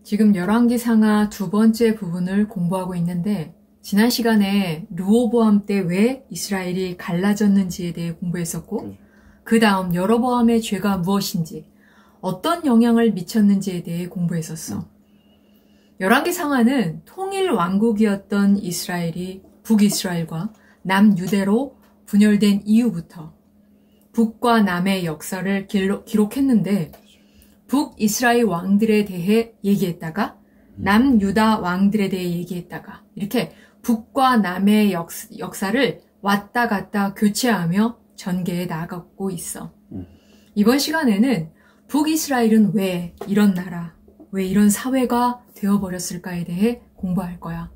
지금 열왕기상하 두 번째 부분을 공부하고 있는데 지난 시간에 르호보암 때 왜 이스라엘이 갈라졌는지에 대해 공부했었고 그 다음 여로보암의 죄가 무엇인지 어떤 영향을 미쳤는지에 대해 공부했었어. 열왕기상하는 통일 왕국이었던 이스라엘이 북이스라엘과 남유대로 분열된 이후부터 북과 남의 역사를 기록했는데 북이스라엘 왕들에 대해 얘기했다가 남유다 왕들에 대해 얘기했다가 이렇게 북과 남의 역사를 왔다 갔다 교체하며 전개해 나가고 있어. 이번 시간에는 북이스라엘은 왜 이런 나라, 왜 이런 사회가 되어버렸을까에 대해 공부할 거야.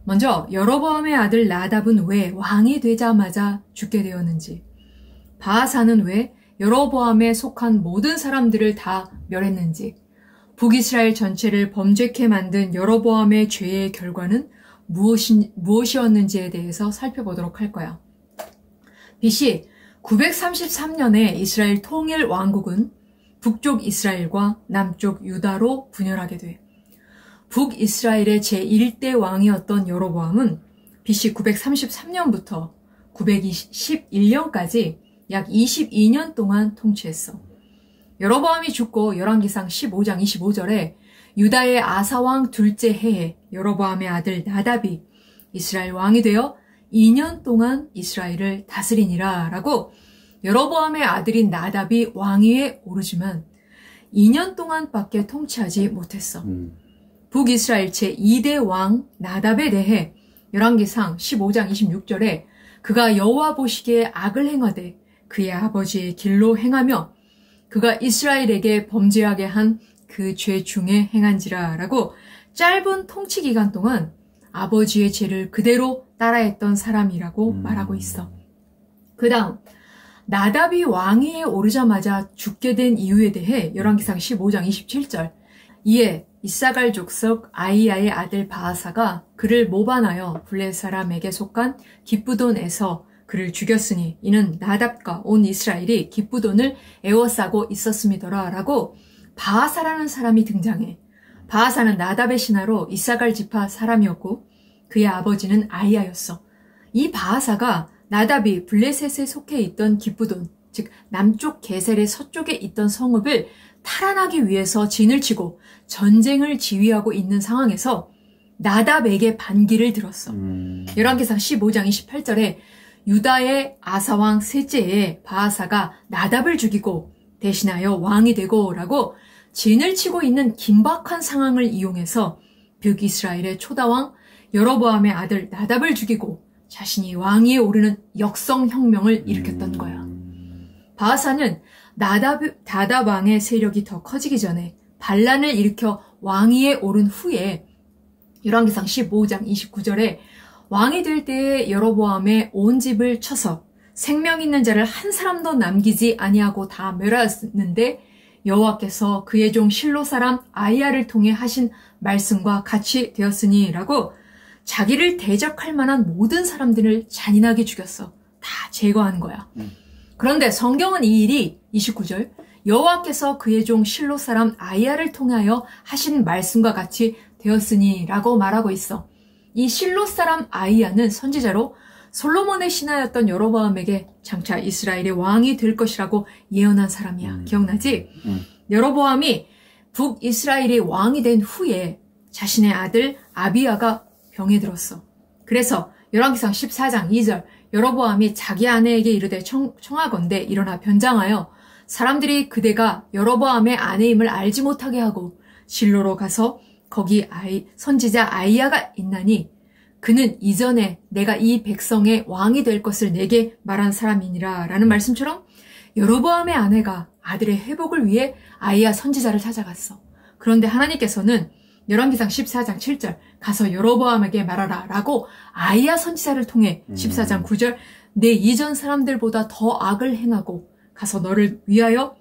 먼저 여로보암의 아들 나답은 왜 왕이 되자마자 죽게 되었는지, 바하사는 왜 여로보암에 속한 모든 사람들을 다 멸했는지, 북이스라엘 전체를 범죄케 만든 여로보암의 죄의 결과는 무엇이었는지에 대해서 살펴보도록 할 거야. BC 933년에 이스라엘 통일 왕국은 북쪽 이스라엘과 남쪽 유다로 분열하게 돼. 북이스라엘의 제1대 왕이었던 여로보암은 BC 933년부터 921년까지 약 22년 동안 통치했어. 여로보암이 죽고 열왕기상 15장 25절에 유다의 아사왕 둘째 해에 여로보암의 아들 나답이 이스라엘 왕이 되어 2년 동안 이스라엘을 다스리니라 라고 여로보암의 아들인 나답이 왕위에 오르지만 2년 동안밖에 통치하지 못했어. 북이스라엘 제2대 왕 나답에 대해 열왕기상 15장 26절에 그가 여호와 보시기에 악을 행하되 그의 아버지의 길로 행하며 그가 이스라엘에게 범죄하게 한 그 죄 중에 행한지라 라고 짧은 통치 기간 동안 아버지의 죄를 그대로 따라했던 사람이라고 말하고 있어. 그 다음 나답이 왕위에 오르자마자 죽게 된 이유에 대해 열왕기상 15장 27절 이에 이사갈 족속 아이야의 아들 바하사가 그를 모반하여 블레 사람에게 속한 기브돈에서 그를 죽였으니 이는 나답과 온 이스라엘이 기브돈을 애워싸고 있었음이더라 라고 바하사라는 사람이 등장해. 바하사는 나답의 신하로 이사갈 지파 사람이었고 그의 아버지는 아이야였어. 이 바하사가 나답이 블레셋에 속해 있던 기브돈, 즉 남쪽 게셀의 서쪽에 있던 성읍을 탈환하기 위해서 진을 치고 전쟁을 지휘하고 있는 상황에서 나답에게 반기를 들었어. 열왕기상 15장 28절에 유다의 아사왕 셋째에 바하사가 나답을 죽이고 대신하여 왕이 되고 라고 진을 치고 있는 긴박한 상황을 이용해서 북이스라엘의 초다왕 여로보암의 아들 나답을 죽이고 자신이 왕위에 오르는 역성혁명을 일으켰던 거야. 바하사는 나답 왕의 세력이 더 커지기 전에 반란을 일으켜 왕위에 오른 후에 열왕기상 15장 29절에 왕이 될 때에 여로보암의 온 집을 쳐서 생명 있는 자를 한 사람도 남기지 아니하고 다 멸하였는데 여호와께서 그의 종 실로 사람 아이야를 통해 하신 말씀과 같이 되었으니 라고 자기를 대적할 만한 모든 사람들을 잔인하게 죽였어. 다 제거한 거야. 그런데 성경은 이 일이 29절 여호와께서 그의 종 실로 사람 아이야를 통하여 하신 말씀과 같이 되었으니 라고 말하고 있어. 이 실로 사람 아이야는 선지자로 솔로몬의 신하였던 여로보암에게 장차 이스라엘의 왕이 될 것이라고 예언한 사람이야. 기억나지? 여로보암이 북이스라엘의 왕이 된 후에 자신의 아들 아비야가 병에 들었어. 그래서 열왕기상 14장 2절 여로보암이 자기 아내에게 이르되 청하건대 일어나 변장하여 사람들이 그대가 여로보암의 아내임을 알지 못하게 하고 실로로 가서 거기 선지자 아이야가 있나니 그는 이전에 내가 이 백성의 왕이 될 것을 내게 말한 사람이니라 라는 말씀처럼 여로보암의 아내가 아들의 회복을 위해 아이야 선지자를 찾아갔어. 그런데 하나님께서는 열왕기상 14장 7절 가서 여로보암에게 말하라 라고 아이야 선지자를 통해 14장 9절 내 이전 사람들보다 더 악을 행하고 가서 너를 위하여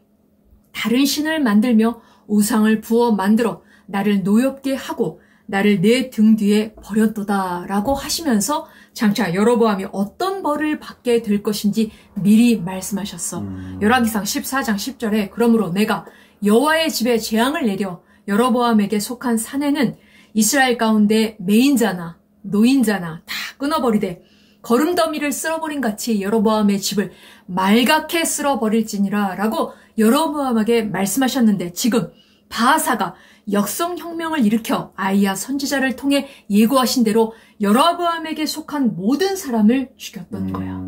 다른 신을 만들며 우상을 부어 만들어 나를 노엽게 하고 나를 내 등 뒤에 버렸도다 라고 하시면서 장차 여로보암이 어떤 벌을 받게 될 것인지 미리 말씀하셨어. 열왕기상 14장 10절에 그러므로 내가 여호와의 집에 재앙을 내려 여로보암에게 속한 사내는 이스라엘 가운데 매인자나 노인자나 다 끊어버리되 거름더미를 쓸어버린 같이 여로보암의 집을 말갛게 쓸어버릴지니라 라고 여로보암에게 말씀하셨는데, 지금 바하사가 역성혁명을 일으켜 아이야 선지자를 통해 예고하신 대로 여로보암에게 속한 모든 사람을 죽였던 거야.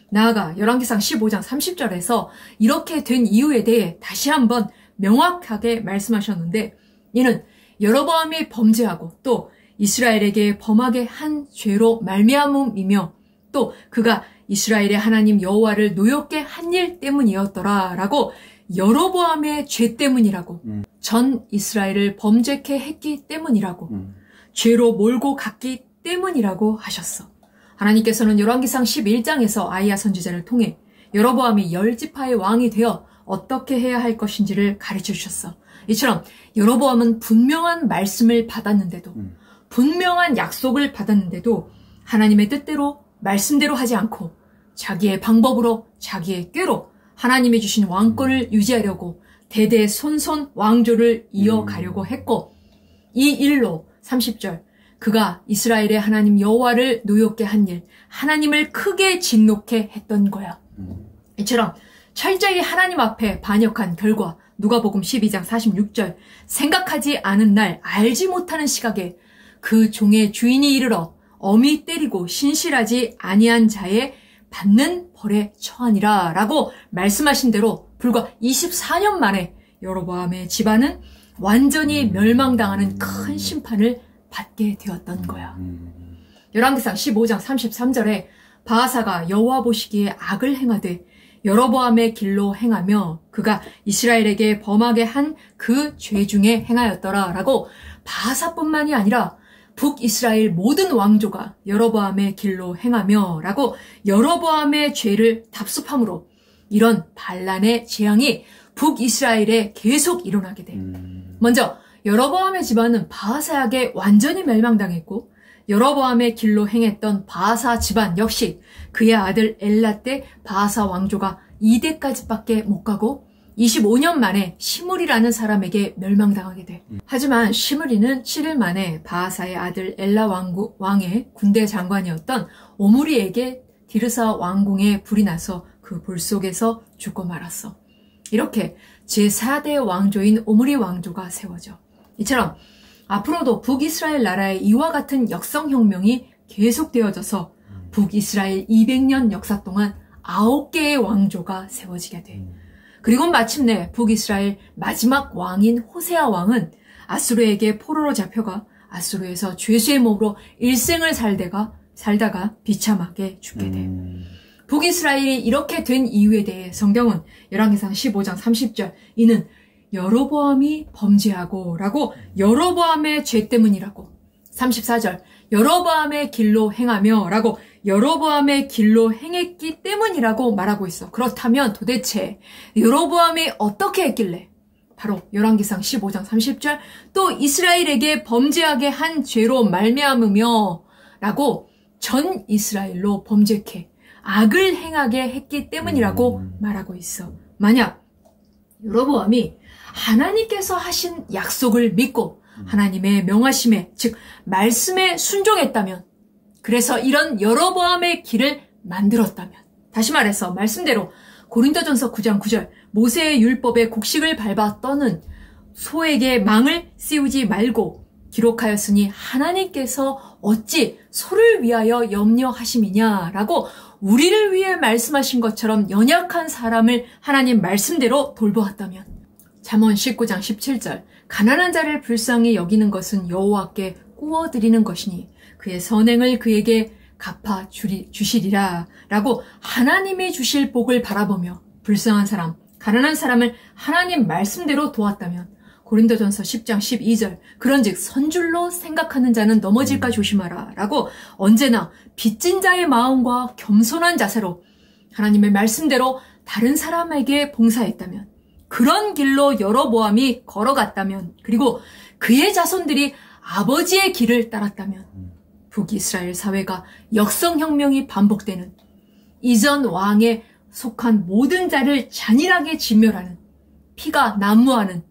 나아가 열왕기상 15장 30절에서 이렇게 된 이유에 대해 다시 한번 명확하게 말씀하셨는데, 이는 여로보암이 범죄하고 또 이스라엘에게 범하게 한 죄로 말미암음이며 또 그가 이스라엘의 하나님 여호와를 노엽게 한 일 때문이었더라 라고, 여로보암의 죄 때문이라고, 전 이스라엘을 범죄케 했기 때문이라고, 죄로 몰고 갔기 때문이라고 하셨어. 하나님께서는 열왕기상 11장에서 아이야 선지자를 통해 여로보암이 10지파의 왕이 되어 어떻게 해야 할 것인지를 가르쳐 주셨어. 이처럼 여로보암은 분명한 말씀을 받았는데도, 분명한 약속을 받았는데도 하나님의 뜻대로 말씀대로 하지 않고 자기의 방법으로, 자기의 꾀로 하나님이 주신 왕권을 유지하려고 대대손손 왕조를 이어가려고 했고, 이 일로 30절 그가 이스라엘의 하나님 여호와를 노엽게 한 일, 하나님을 크게 진노케 했던 거야. 이처럼 철저히 하나님 앞에 반역한 결과 누가복음 12장 46절 생각하지 않은 날, 알지 못하는 시각에 그 종의 주인이 이르러 엄히 때리고 신실하지 아니한 자의 받는 벌에 처하니라 라고 말씀하신 대로 불과 24년 만에 여로보암의 집안은 완전히 멸망당하는 큰 심판을 받게 되었던 거야. 열왕기상 15장 33절에 바하사가 여호와 보시기에 악을 행하되 여로보암의 길로 행하며 그가 이스라엘에게 범하게 한 그 죄 중에 행하였더라 라고, 바하사뿐만이 아니라 북이스라엘 모든 왕조가 여로보암의 길로 행하며 라고 여로보암의 죄를 답습함으로 이런 반란의 재앙이 북이스라엘에 계속 일어나게 돼. 먼저 여로보암의 집안은 바하사에게 완전히 멸망당했고, 여로보암의 길로 행했던 바하사 집안 역시 그의 아들 엘라 때 바하사 왕조가 2대까지밖에 못 가고 25년 만에 시므리라는 사람에게 멸망당하게 돼. 하지만 시므리는 7일 만에 바하사의 아들 엘라 왕의 군대 장관이었던 오므리에게 디르사 왕궁에 불이 나서 그 불 속에서 죽고 말았어. 이렇게 제4대 왕조인 오므리 왕조가 세워져. 이처럼 앞으로도 북이스라엘 나라에 이와 같은 역성혁명이 계속되어져서 북이스라엘 200년 역사 동안 9개의 왕조가 세워지게 돼. 그리고 마침내 북이스라엘 마지막 왕인 호세아 왕은 아수르에게 포로로 잡혀가 아수르에서 죄수의 몸으로 일생을 살다가 비참하게 죽게 돼. 북이스라엘이 이렇게 된 이유에 대해 성경은 열왕기상 15장 30절 이는 여로보암이 범죄하고 라고, 여로보암의 죄 때문이라고, 34절 여로보암의 길로 행하며 라고, 여로보암의 길로 행했기 때문이라고 말하고 있어. 그렇다면 도대체 여로보암이 어떻게 했길래 바로 열왕기상 15장 30절 또 이스라엘에게 범죄하게 한 죄로 말미암으며 라고 전 이스라엘로 범죄케 악을 행하게 했기 때문이라고 말하고 있어. 만약 여로보암이 하나님께서 하신 약속을 믿고 하나님의 명하심에, 즉 말씀에 순종했다면, 그래서 이런 여로보암의 길을 만들었다면, 다시 말해서 말씀대로 고린도전서 9장 9절 모세의 율법에 곡식을 밟아 떠는 소에게 망을 씌우지 말고 기록하였으니 하나님께서 어찌 소를 위하여 염려하심이냐라고 우리를 위해 말씀하신 것처럼 연약한 사람을 하나님 말씀대로 돌보았다면, 잠언 19장 17절 가난한 자를 불쌍히 여기는 것은 여호와께 구워드리는 것이니 그의 선행을 그에게 갚아 주시리라 라고 하나님이 주실 복을 바라보며 불쌍한 사람, 가난한 사람을 하나님 말씀대로 도왔다면, 고린도전서 10장 12절 그런즉 선줄로 생각하는 자는 넘어질까 조심하라 라고 언제나 빚진 자의 마음과 겸손한 자세로 하나님의 말씀대로 다른 사람에게 봉사했다면, 그런 길로 여로보암이 걸어갔다면, 그리고 그의 자손들이 아버지의 길을 따랐다면 북이스라엘 사회가 역성혁명이 반복되는, 이전 왕에 속한 모든 자를 잔인하게 진멸하는, 피가 난무하는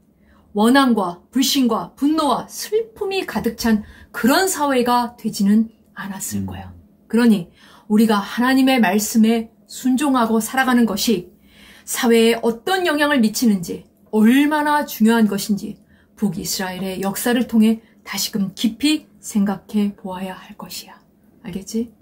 원한과 불신과 분노와 슬픔이 가득 찬 그런 사회가 되지는 않았을 거야. 그러니 우리가 하나님의 말씀에 순종하고 살아가는 것이 사회에 어떤 영향을 미치는지, 얼마나 중요한 것인지 북이스라엘의 역사를 통해 다시금 깊이 생각해 보아야 할 것이야. 알겠지?